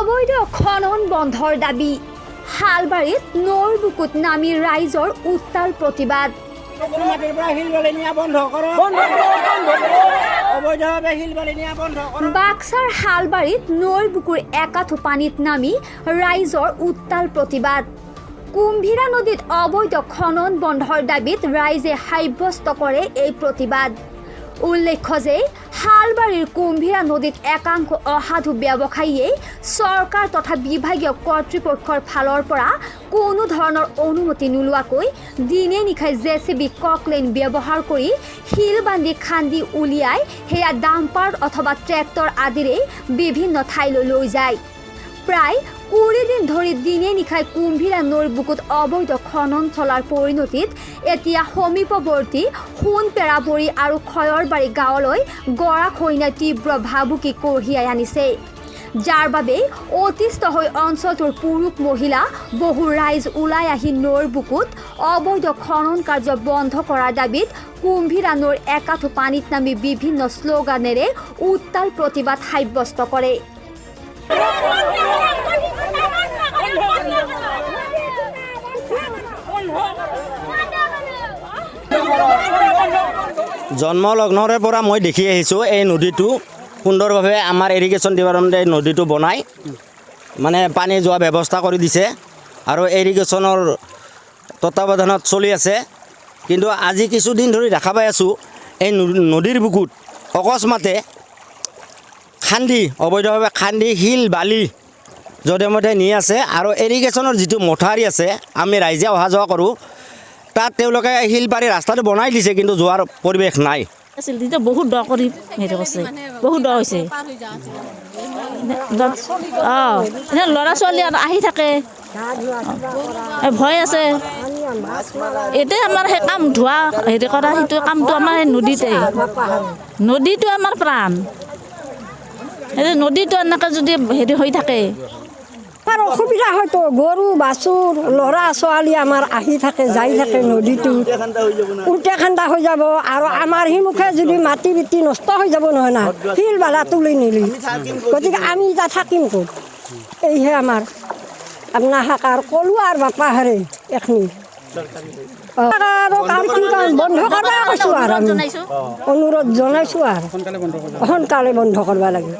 অবৈধ খনন বন্ধৰ দাবী হালবাৰীত নৈৰ বুকুত নামি ৰাইজৰ উত্তাল প্ৰতিবাদ বাক্সাৰ হালবাৰীত নৈৰ বুকুৰ একাঠু পানীত নামি ৰাইজৰ উত্তাল প্ৰতিবাদ কুম্ভীৰা নদীত অবৈধ খনন বন্ধৰ দাবীত ৰাইজে সাব্যস্ত কৰে এই প্ৰতিবাদ উল্লেখ্য যে হালবাৰীৰ কুম্ভীৰা নদীত একাংশ অসাধু ব্যৱসায়ীয়ে চৰকাৰ তথা বিভাগীয় কৰ্তৃপক্ষৰ ফালৰ পৰা কোনো ধৰণৰ অনুমতি নোলোৱাকৈ দিনে নিশাই জেচিবি ককলেন ব্যৱহাৰ কৰি শিল বান্ধি খান্দি উলিয়াই সেয়া ডাম্পাৰ অথবা ট্ৰেক্টৰ আদিৰে বিভিন্ন ঠাইলৈ লৈ যায় প্ৰায় 20 দিন ধৰি দিনে নিশাই কুম্ভীৰা নৈৰ বুকুত অবৈধ খনন চলাৰ পৰিণতিত এতিয়া সমীপৱৰ্তী সোণপেৰাবৰী আৰু খয়ৰবাৰী গাঁৱলৈ গৰাখহনীয়াৰ তীব্ৰ ভাবুকি কঢ়িয়াই আনিছে যাৰ বাবে অতিষ্ঠ হৈ অঞ্চলটোৰ পুৰুষ মহিলা বহু ৰাইজ ওলাই আহি নৈৰ বুকুত অবৈধ খনন কাৰ্য বন্ধ কৰাৰ দাবীত কুম্ভীৰা নৈৰ একাঠু পানীত নামি বিভিন্ন শ্লোগানেৰে উত্তাল প্ৰতিবাদ সাব্যস্ত কৰে জন্মলগ্নৰে পৰা মই দেখি আহিছোঁ এই নদীটো সুন্দৰভাৱে আমাৰ ইৰিগেশ্যন ডিপাৰ্টমেণ্টে এই নদীটো বনাই মানে পানী যোৱা ব্যৱস্থা কৰি দিছে আৰু ইৰিগেশ্যনৰ তত্ত্বাৱধানত চলি আছে কিন্তু আজি কিছুদিন ধৰি দেখা পাই আছোঁ এই নদীৰ বুকুত অকস্মাতে খান্দি অবৈধভাৱে খান্দি শিল বালি যধে মধে নি আছে আৰু ইৰিগেশ্যনৰ যিটো মথাউৰি আছে আমি ৰাইজে অহা যোৱা কৰোঁ তাত তেওঁলোকে শিল পাৰি ৰাস্তাটো বনাই দিছে কিন্তু যোৱাৰ পৰিৱেশ নাই আছিল তেতিয়া বহুত দ কৰি হেৰি কৰিছে বহুত দ হৈছে এনে ল'ৰা ছোৱালী আহি থাকে ভয় আছে এতিয়া আমাৰ সেই কাম ধোৱা হেৰি কৰা সেইটো কামটো আমাৰ নদীটো আমাৰ প্ৰাণ এই নদীটো এনেকৈ যদি হেৰি হৈ থাকে আৰু অসুবিধা হয়তো গৰু বাছুৰ ল'ৰা ছোৱালী আমাৰ আহি থাকে যাই থাকে নদীটো উল্টা খান্দা হৈ যাব আৰু আমাৰ সিমুখে যদি মাটি বিটি নষ্ট হৈ যাব নহয় না শিল বালা তুলি নিলি গতিকে আমি এতিয়া থাকিম ক'ত এইহে আমাৰ আপোনাৰ হাকাৰ ক'লো আৰু বাপা হাৰে এখনি আৰু কাম কি কাম বন্ধ কৰিব কৈছোঁ আৰু আমি অনুৰোধ জনাইছোঁ আৰু সোনকালে বন্ধ কৰিব লাগে